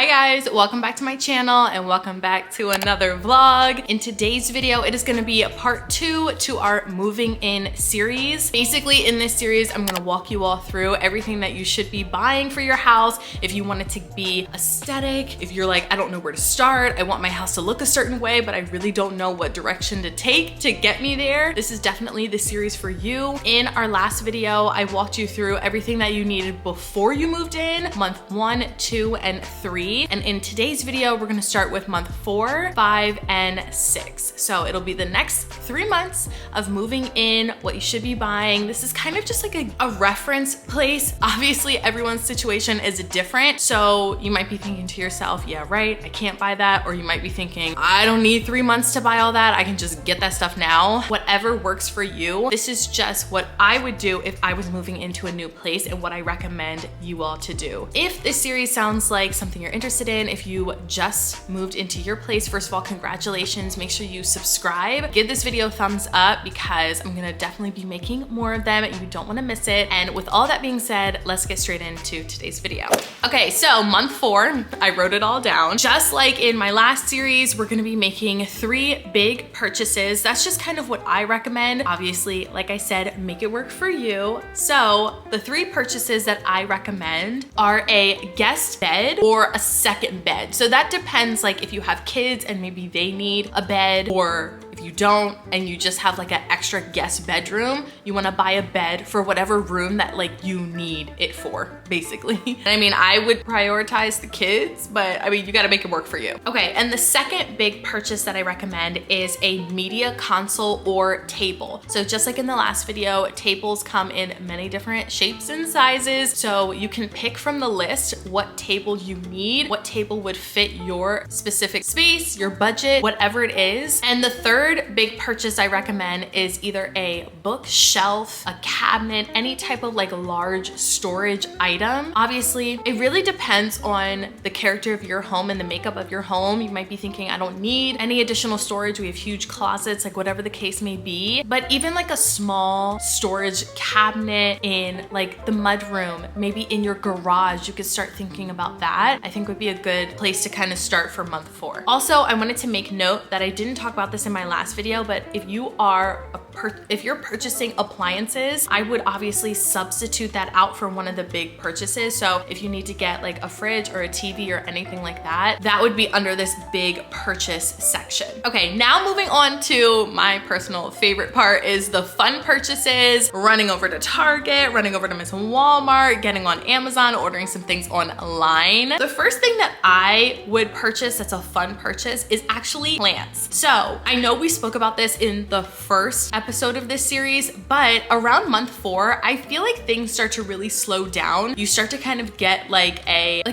guys, welcome back to my channel and welcome back to another vlog. In today's video, it is gonna be a part 2 to our moving in series. Basically in this series, I'm gonna walk you all through everything that you should be buying for your house. If you want it to be aesthetic, if you're like, I don't know where to start, I want my house to look a certain way, but I really don't know what direction to take to get me there, this is definitely the series for you. In our last video, I walked you through everything that you needed before you moved in, month 1, 2, and 3. And in today's video, we're gonna start with month 4, 5, and 6. So it'll be the next 3 months of moving in, what you should be buying. This is kind of just like a reference place. Obviously, everyone's situation is different. So you might be thinking to yourself, yeah, right, I can't buy that. Or you might be thinking, I don't need 3 months to buy all that. I can just get that stuff now. Whatever works for you. This is just what I would do if I was moving into a new place and what I recommend you all to do. If this series sounds like something you're interested in, if you just moved into your place, first of all, congratulations. Make sure you subscribe. Give this video a thumbs up because I'm gonna definitely be making more of them and you don't wanna miss it. And with all that being said, let's get straight into today's video. Okay, so month 4, I wrote it all down. Just like in my last series, we're gonna be making 3 big purchases. That's just kind of what I recommend. Obviously, like I said, make it work for you. So the 3 purchases that I recommend are a guest bed or a second bed. So that depends, like if you have kids and maybe they need a bed, or if you don't and you just have like an extra guest bedroom, you wanna buy a bed for whatever room that like you need it for, basically. And I mean, I would prioritize the kids, but I mean, you gotta make it work for you. Okay, and the second big purchase that I recommend is a media console or table. So just like in the last video, tables come in many different shapes and sizes. So you can pick from the list what table you need, what table would fit your specific space, your budget, whatever it is. And the third big purchase I recommend is either a bookshelf, a cabinet, any type of like large storage item. Obviously, it really depends on the character of your home and the makeup of your home. You might be thinking, I don't need any additional storage. We have huge closets, like whatever the case may be. But even like a small storage cabinet in like the mudroom, maybe in your garage, you could start thinking about that. I think would be a good place to kind of start for month 4. Also, I wanted to make note that I didn't talk about this in my last video, but if you are if you're purchasing appliances, I would obviously substitute that out for one of the big purchases. So if you need to get like a fridge or a TV or anything like that, that would be under this big purchase section. Okay, now moving on to my personal favorite part is the fun purchases, running over to Target, running over to Miss Walmart, getting on Amazon, ordering some things online. The first thing that I would purchase that's a fun purchase is actually plants. So I know we spoke about this in the first episode of this series, but around month 4, I feel like things start to really slow down. You start to kind of get like a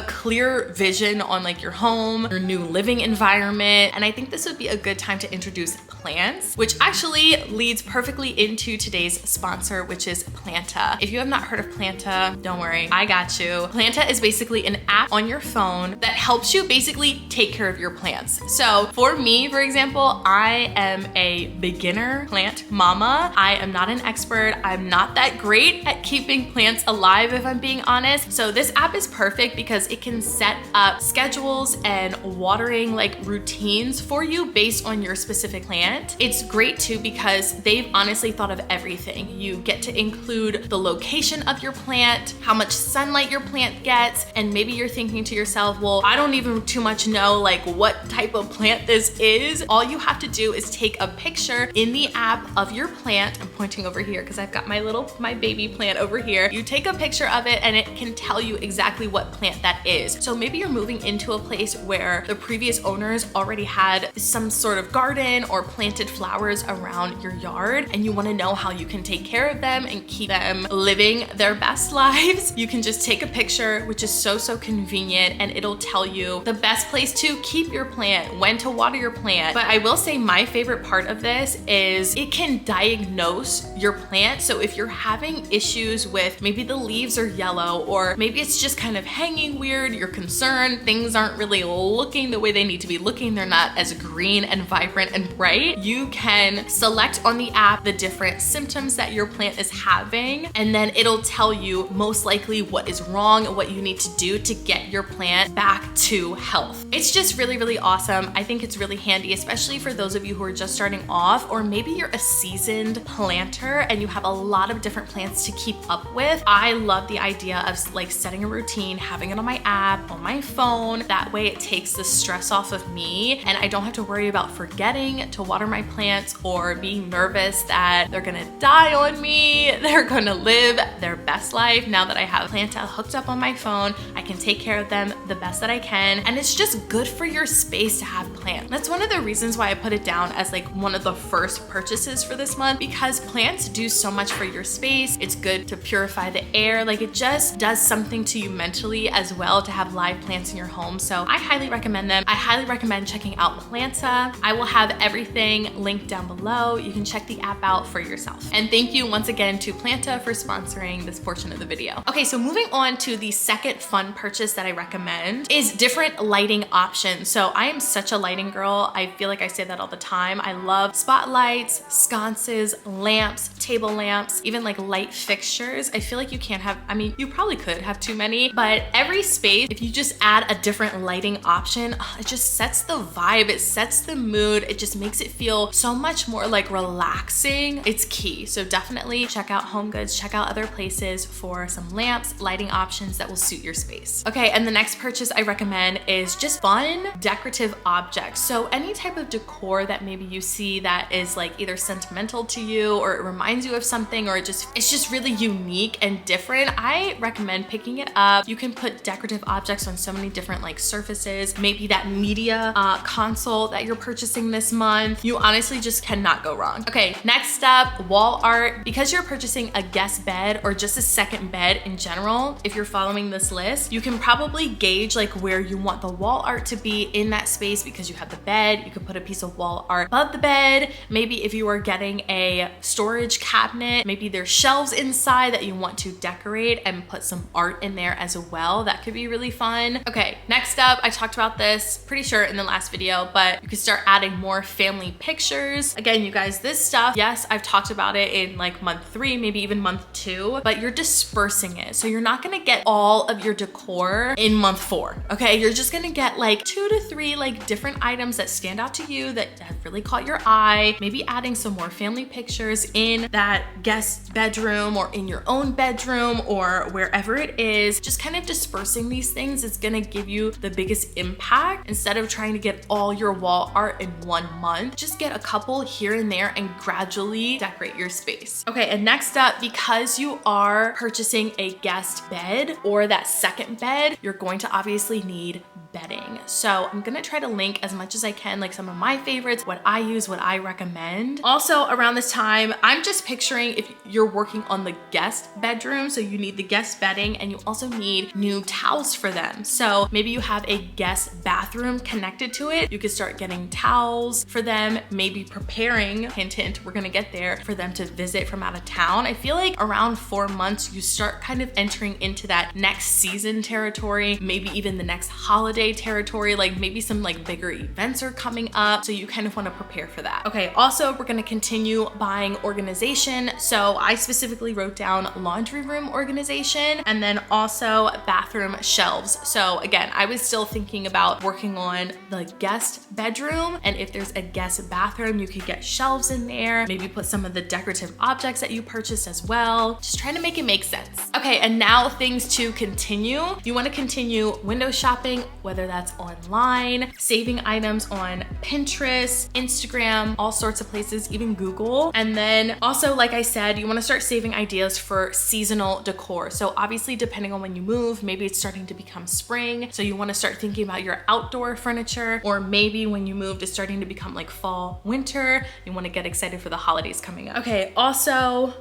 clear vision on like your home, your new living environment. And I think this would be a good time to introduce plants, which actually leads perfectly into today's sponsor, which is Planta. If you have not heard of Planta, don't worry, I got you. Planta is basically an app on your phone that helps you basically take care of your plants. So for me, for example, I am a beginner plant mama. I am not an expert. I'm not that great at keeping plants alive, if I'm being honest. So this app is perfect because it can set up schedules and watering like routines for you based on your specific plant. It's great too because they've honestly thought of everything. You get to include the location of your plant, how much sunlight your plant gets, and maybe you're thinking to yourself, well, I don't even too much know like what type of plant this is. All you have to do is take a picture in the app of your plant. I'm pointing over here because I've got my baby plant over here. You take a picture of it and it can tell you exactly what plant that is. So maybe you're moving into a place where the previous owners already had some sort of garden or planted flowers around your yard and you want to know how you can take care of them and keep them living their best lives. You can just take a picture, which is so convenient, and it'll tell you the best place to keep your plant, when to water your plant. But I will say my favorite part of this is is it can diagnose your plant. So if you're having issues with maybe the leaves are yellow, or maybe it's just kind of hanging weird, you're concerned things aren't really looking the way they need to be looking, they're not as green and vibrant and bright, you can select on the app the different symptoms that your plant is having, and then it'll tell you most likely what is wrong and what you need to do to get your plant back to health. It's just really, really awesome. I think it's really handy, especially for those of you who are just starting off, or maybe you're a seasoned planter and you have a lot of different plants to keep up with. I love the idea of like setting a routine, having it on my app, on my phone. That way it takes the stress off of me and I don't have to worry about forgetting to water my plants or being nervous that they're gonna die on me. They're gonna live their best life. Now that I have Planta hooked up on my phone, I can take care of them the best that I can. And it's just good for your space to have plants. That's one of the reasons why I put it down as like one of the first purchases for this month, because plants do so much for your space. It's good to purify the air. Like it just does something to you mentally as well to have live plants in your home. So I highly recommend them. I highly recommend checking out Planta. I will have everything linked down below. You can check the app out for yourself. And thank you once again to Planta for sponsoring this portion of the video. Okay, so moving on to the second fun purchase that I recommend is different lighting options. So I am such a lighting girl. I feel like I say that all the time. I love spotlights, sconces, lamps, table lamps, even like light fixtures. I feel like you can't have, I mean, you probably could have too many, but every space, if you just add a different lighting option, it just sets the vibe, it sets the mood, it just makes it feel so much more like relaxing. It's key. So definitely check out HomeGoods, check out other places for some lamps, lighting options that will suit your space. Okay, and the next purchase I recommend is just fun decorative objects. So any type of decor that maybe you see that is like either sentimental to you or it reminds you of something, or it's just really unique and different, I recommend picking it up. You can put decorative objects on so many different like surfaces, maybe that media console that you're purchasing this month. You honestly just cannot go wrong. Okay, next up, wall art. Because you're purchasing a guest bed or just a second bed in general, if you're following this list, you can probably gauge like where you want the wall art to be in that space because you have the bed. You could put a piece of wall art above the bed. Maybe if you are getting a storage cabinet, maybe there's shelves inside that you want to decorate and put some art in there as well. That could be really fun. Okay, next up, I talked about this pretty sure in the last video, but you can start adding more family pictures. Again, you guys, this stuff, yes, I've talked about it in like month 3, maybe even month 2, but you're dispersing it. So you're not gonna get all of your decor in month 4, okay? You're just gonna get like 2 to 3 like different items that stand out to you that have really caught your eye, maybe adding some more family pictures in that guest bedroom or in your own bedroom or wherever it is. Just kind of dispersing these things is gonna give you the biggest impact. Instead of trying to get all your wall art in 1 month, just get a couple here and there and gradually decorate your space. Okay, and next up, because you are purchasing a guest bed or that second bed, you're going to obviously need bedding. So I'm gonna try to link as much as I can, like some of my favorites, what I use, what I recommend. Also around this time, I'm just picturing if you're working on the guest bedroom, so you need the guest bedding and you also need new towels for them. So maybe you have a guest bathroom connected to it. You could start getting towels for them, maybe preparing, hint, hint, we're gonna get there, for them to visit from out of town. I feel like around 4 months, you start kind of entering into that next season territory, maybe even the next holiday territory, like maybe some like bigger events are coming up. So you kind of want to prepare for that. Okay, also we're gonna continue buying organization. So I specifically wrote down laundry room organization and then also bathroom shelves. So again, I was still thinking about working on the guest bedroom, and if there's a guest bathroom, you could get shelves in there, maybe put some of the decorative objects that you purchased as well. Just trying to make it make sense. Okay, and now things to continue. You want to continue window shopping, whether that's online, saving items on Pinterest, Instagram, all sorts of places, even Google. And then also, like I said, you want to start saving ideas for seasonal decor. So obviously, depending on when you move, maybe it's starting to become spring. So you want to start thinking about your outdoor furniture, or maybe when you moved, it's starting to become like fall, winter. You want to get excited for the holidays coming up. Okay, also,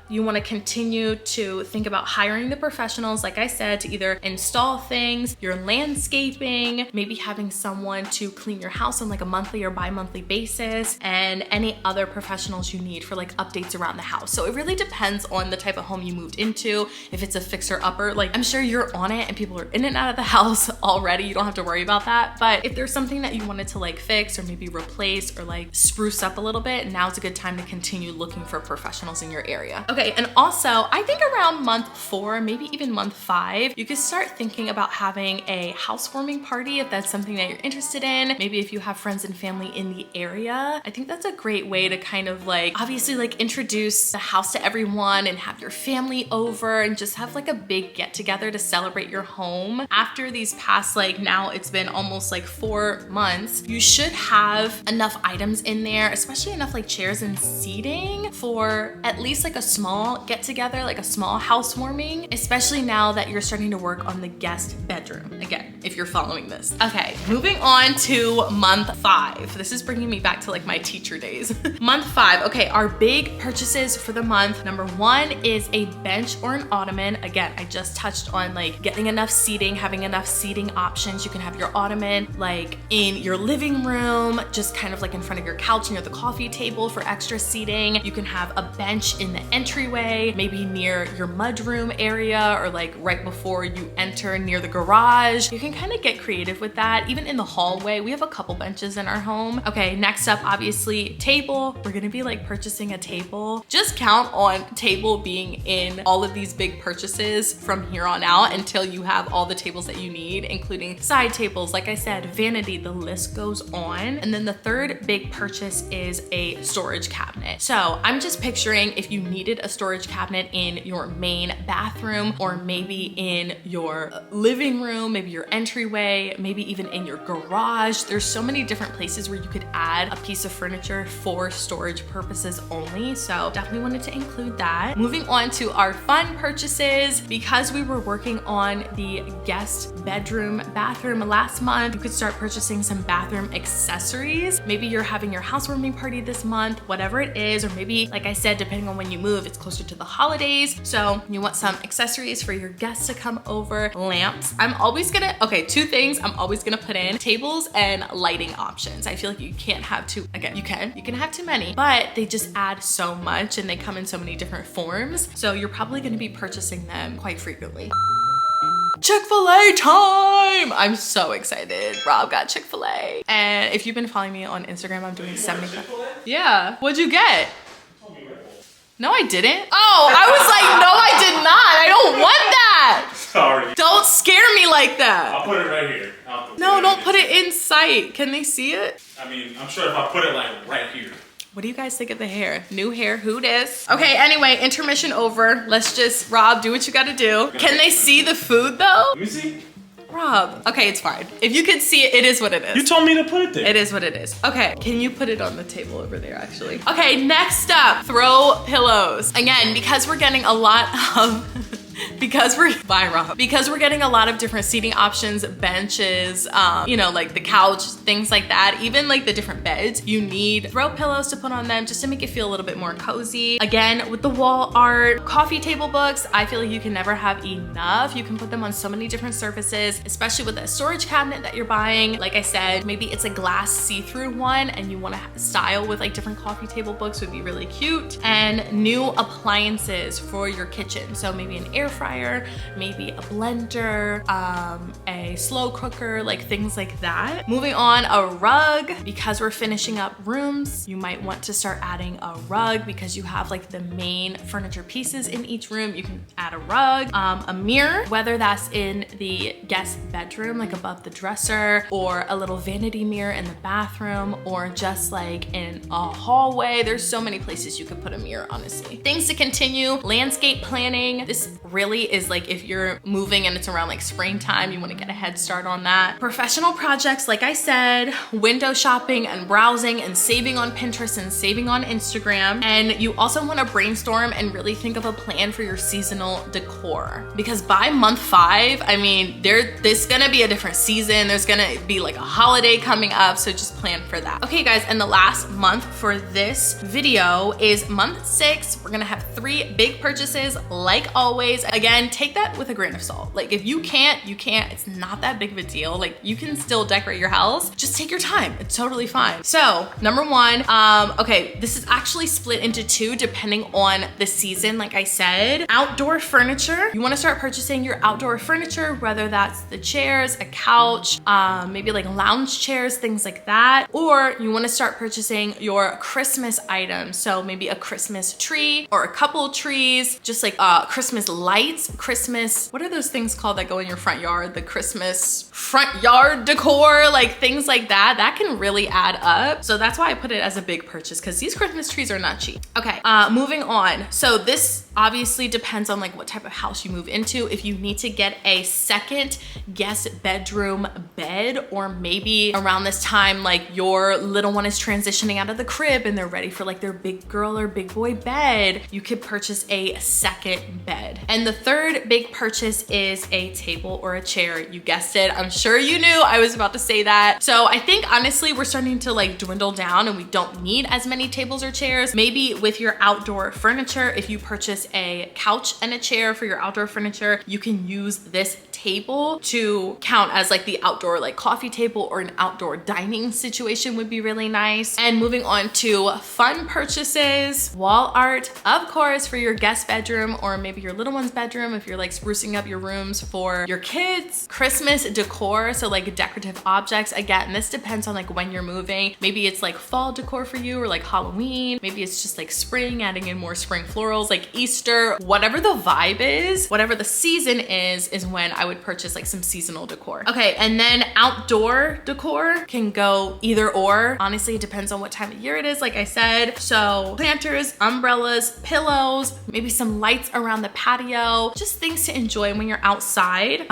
you want to continue to think about hiring the professionals, like I said, to either install things, your landscaping, maybe having someone to clean your house on like a monthly or bi-monthly bi-monthly basis, and any other professionals you need for like updates around the house. So it really depends on the type of home you moved into. If it's a fixer-upper, like I'm sure you're on it and people are in and out of the house already, you don't have to worry about that. But if there's something that you wanted to like fix or maybe replace or like spruce up a little bit, now's a good time to continue looking for professionals in your area. Okay, and also I think around month 4, maybe even month 5, you could start thinking about having a housewarming party if that's something that you're interested in. Maybe if you have friends and family in the area, I think that's a great way to kind of like, obviously like introduce the house to everyone and have your family over and just have like a big get together to celebrate your home. After these past, like now it's been almost like 4 months, you should have enough items in there, especially enough like chairs and seating for at least like a small get together, like a small housewarming, especially now that you're starting to work on the guest bedroom. Again, if you're following this. Okay, moving on to month 5. This is bringing me back to like my teacher days. Month 5, okay, our big purchases for the month. Number 1 is a bench or an ottoman. Again, I just touched on like getting enough seating, having enough seating options. You can have your ottoman like in your living room, just kind of like in front of your couch near the coffee table for extra seating. You can have a bench in the entryway, maybe near your mudroom area or like right before you enter near the garage. You can kind of get creative with that. Even in the hallway, we have a couple benches in our home. Okay, next up, obviously table. We're gonna be like purchasing a table. Just count on table being in all of these big purchases from here on out until you have all the tables that you need, including side tables, like I said, vanity, the list goes on. And then the third big purchase is a storage cabinet. So I'm just picturing if you needed a storage cabinet in your main bathroom or maybe in your living room, maybe your entryway, maybe even in your garage. There's so many different places where you could add a piece of furniture for storage purposes only. So definitely wanted to include that. Moving on to our fun purchases, because we were working on the guest bedroom, bathroom last month, you could start purchasing some bathroom accessories. Maybe you're having your housewarming party this month, whatever it is, or maybe, like I said, depending on when you move, it's closer to the holidays. So you want some accessories for your guests to come over. Lamps. I'm always gonna, okay, 2 things I'm always gonna put in: tables and lighting options. I feel like you can't have too, again, you can have too many, but they just add so much and they come in so many different forms. So you're probably gonna be purchasing them quite frequently. Chick-fil-A time! I'm so excited. Rob got Chick-fil-A. And if you've been following me on Instagram, I'm doing 75. Yeah. What'd you get? No, I didn't. Oh, I was like, no, I did not. I don't want that. Sorry. Don't scare me like that. I'll put it right here. No, don't put it in sight. Can they see it? I mean, I'm sure if I put it like right here. What do you guys think of the hair? New hair, who dis? Okay, anyway, intermission over. Let's just, Rob, do what you gotta do. Can they see the food though? Let me see. Rob, okay, it's fine. If you can see it, it is what it is. You told me to put it there. It is what it is. Okay, can you put it on the table over there, actually? Okay, next up, throw pillows. Again, because we're getting a lot of, because we're getting a lot of different seating options, benches, you know, like the couch, things like that, even like the different beds, you need throw pillows to put on them just to make it feel a little bit more cozy. Again, with the wall art, coffee table books, I feel like you can never have enough. You can put them on so many different surfaces, especially with a storage cabinet that you're buying. Like I said, maybe it's a glass see-through one and you want to style with like different coffee table books would be really cute. And new appliances for your kitchen. So maybe an air fryer, maybe a blender, a slow cooker, like things like that. Moving on, a rug. Because we're finishing up rooms, you might want to start adding a rug because you have like the main furniture pieces in each room. You can add a rug, a mirror, whether that's in the guest bedroom, like above the dresser, or a little vanity mirror in the bathroom, or just like in a hallway. There's so many places you could put a mirror, honestly. Things to continue, landscape planning. This really is like if you're moving and it's around like springtime, you want to get a head start on that. Professional projects, like I said, window shopping and browsing and saving on Pinterest and saving on Instagram. And you also want to brainstorm and really think of a plan for your seasonal decor, because by month 5, I mean, there's gonna be a different season. There's gonna be like a holiday coming up, so just plan for that. Okay guys, and the last month for this video is month 6. We're gonna have 3 big purchases like always. always, again, take that with a grain of salt. Like if you can't, you can't. It's not that big of a deal. Like you can still decorate your house. Just take your time. It's totally fine. So number one, okay, this is actually split into two depending on the season. Like I said, outdoor furniture. You want to start purchasing your outdoor furniture, whether that's the chairs, a couch, maybe like lounge chairs, things like that. Or you want to start purchasing your Christmas items. So maybe a Christmas tree or a couple trees, just like Christmas lights, Christmas, what are those things called that go in your front yard? The Christmas front yard decor, like things like that. That can really add up. So that's why I put it as a big purchase, because these Christmas trees are not cheap. Okay, moving on. So this obviously depends on like what type of house you move into. If you need to get a second guest bedroom bed, or maybe around this time, like your little one is transitioning out of the crib and they're ready for like their big girl or big boy bed, you could purchase a second bed. And the third big purchase is a table or a chair. You guessed it. I'm sure you knew I was about to say that. So I think honestly, we're starting to like dwindle down and we don't need as many tables or chairs. Maybe with your outdoor furniture, if you purchase a couch and a chair for your outdoor furniture, you can use this table to count as like the outdoor like coffee table, or an outdoor dining situation would be really nice. And moving on to fun purchases, wall art, of course, for your guest bedroom or maybe your little one's bedroom if you're like sprucing up your rooms for your kids. Christmas decor, so like decorative objects. Again, this depends on like when you're moving. Maybe it's like fall decor for you, or like Halloween. Maybe it's just like spring, adding in more spring florals, like Easter. Whatever the vibe is, whatever the season is when I would purchase like some seasonal decor. Okay, and then outdoor decor can go either or. Honestly, it depends on what time of year it is, like I said. So planters, umbrellas, pillows, maybe some lights around the patio, just things to enjoy when you're outside.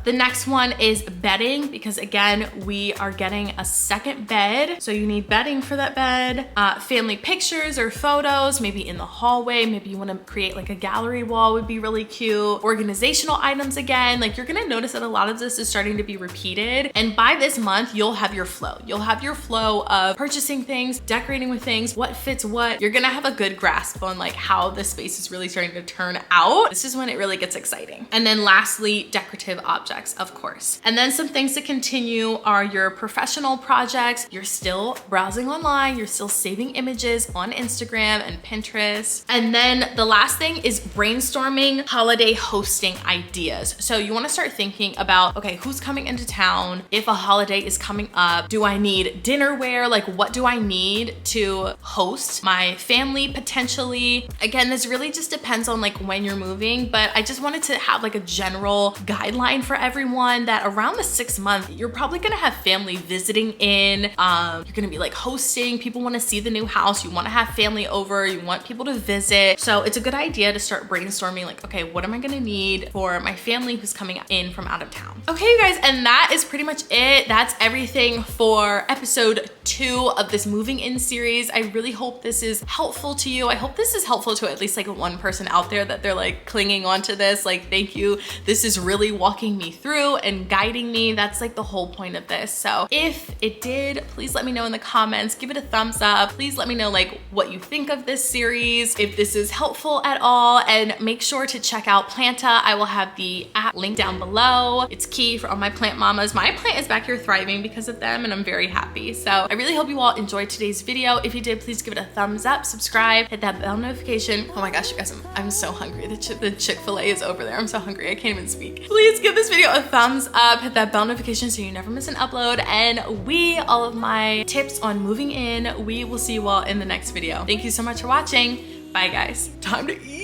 The next one is bedding, because again, we are getting a second bed. So you need bedding for that bed. Family pictures or photos, maybe in the hallway. Maybe you want to create like a gallery wall would be really cute. Organizational items again, like you're gonna notice that a lot of this is starting to be repeated. And by this month, you'll have your flow. You'll have your flow of purchasing things, decorating with things, what fits what. You're gonna have a good grasp on like how this space is really starting to turn out. This is when it really gets exciting. And then lastly, decorative objects, of course. And then some things to continue are your professional projects. You're still browsing online, you're still saving images on Instagram and Pinterest. And then the last thing is brainstorming holiday hosting ideas. So you wanna start thinking about, okay, who's coming into town? If a holiday is coming up, do I need dinnerware? Like what do I need to host my family potentially? Again, this really just depends on like when you're moving, but I just wanted to have like a general guideline for everyone that around the 6th month, you're probably gonna have family visiting in. You're gonna be like hosting, people wanna see the new house, you wanna have family over, you want people to visit. So it's a good idea to start brainstorming like, okay, what am I gonna need for my family who's coming in from out of town? Okay, you guys, and that is pretty much it. That's everything for episode 2 of this moving in series. I really hope this is helpful to you. I hope this is helpful to at least like one person out there that they're like clinging onto this. Like, thank you. This is really walking me through and guiding me. That's like the whole point of this. So if it did, please let me know in the comments, give it a thumbs up. Please let me know like what you think of this series, if this is helpful at all, and make sure to check out Planta. I will have the app linked down below. It's key for all my plant mamas. My plant is back here thriving because of them, and I'm very happy. So I really hope you all enjoyed today's video. If you did, please give it a thumbs up, subscribe, hit that bell notification. Oh my gosh, you guys, I'm so hungry. The Chick-fil-A is over there. I'm so hungry, I can't even speak. Please give this video a thumbs up, hit that bell notification so you never miss an upload, and all of my tips on moving in, we will see you all in the next video. Thank you so much for watching. Bye guys. Time to eat.